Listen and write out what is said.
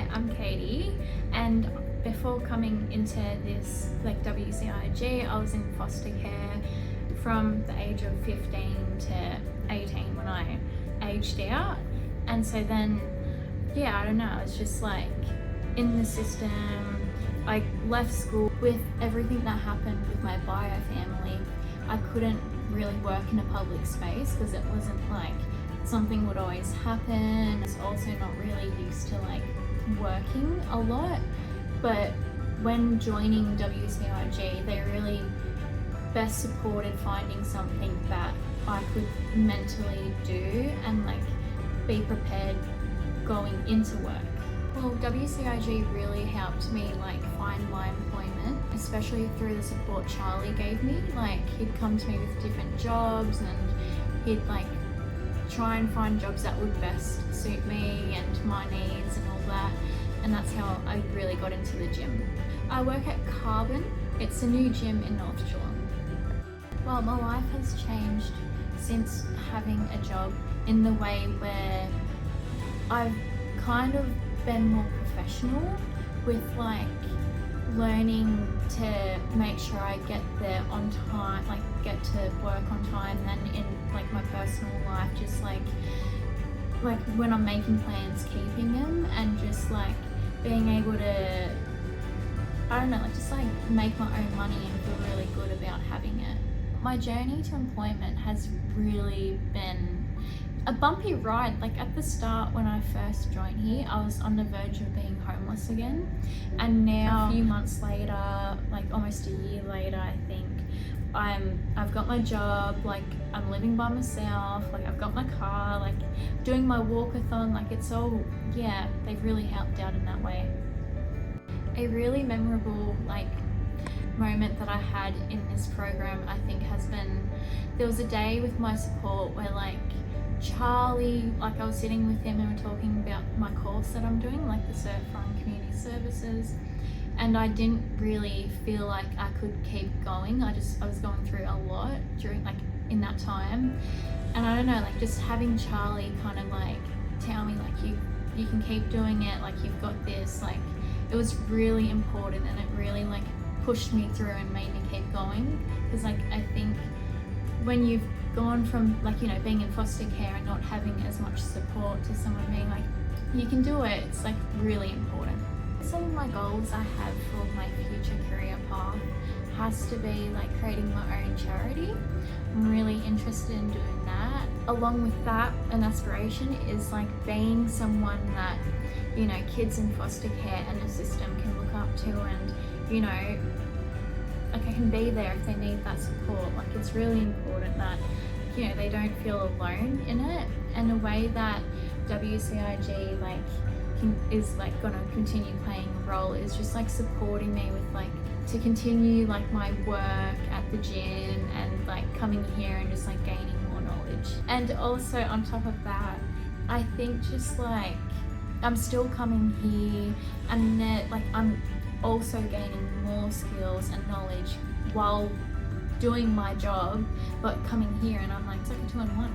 Hi, I'm Katie, and before coming into this WCIG, I was in foster care from the age of 15 to 18 when I aged out. And so then, I don't know, it's just like in the system. I left school with everything that happened with my bio family. I couldn't really work in a public space because it wasn't like something would always happen. I was also not really used to like working a lot, but when joining WCIG, they really best supported finding something that I could mentally do and like be prepared going into work. Well, WCIG really helped me like find my employment, especially through the support Charlie gave me. Like he'd come to me with different jobs and he'd like try and find jobs that would best suit me and my needs and all that. And that's how I really got into the gym. I work at Carbon. It's a new gym in North Geelong. Well, my life has changed since having a job in the way where I've kind of been more professional with like learning to make sure I get there on time, like get to work on time, and in like my personal life, just like when I'm making plans, keeping them, and just like being able to, I don't know, like just like make my own money and feel really good about having it. My journey to employment has really been a bumpy ride. Like at the start when I first joined here, I was on the verge of being homeless again, and now a few months later, like almost a year later, I think I've got my job, like I'm living by myself, like I've got my car, like doing my walkathon, like it's all, they've really helped out in that way. A really memorable like moment that I had in this program, I think, has been, there was a day with my support where like Charlie, like I was sitting with him and we're talking about my course that I'm doing, like the Cert from Community Services, and I didn't really feel like I could keep going. I was going through a lot during like in that time, and I don't know, like just having Charlie kind of like tell me like you can keep doing it, like you've got this, like it was really important, and it really like pushed me through and made me keep going. Because like I think when you've gone from like, you know, being in foster care and not having as much support to someone being like, you can do it, it's like really important. Some of my goals I have for my future career path has to be like creating my own charity. I'm really interested in doing that. Along with that, an aspiration is like being someone that, you know, kids in foster care and the system can look up to, and, you know, like I can be there if they need that support. Like it's really important that, you know, they don't feel alone in it. And the way that WCIG like is like gonna continue playing a role is just like supporting me with like to continue like my work at the gym and like coming here and just like gaining more knowledge. And also on top of that, I think just like I'm still coming here and that like I'm also gaining more skills and knowledge while doing my job, but coming here and I'm like, it's like a 2-in-1.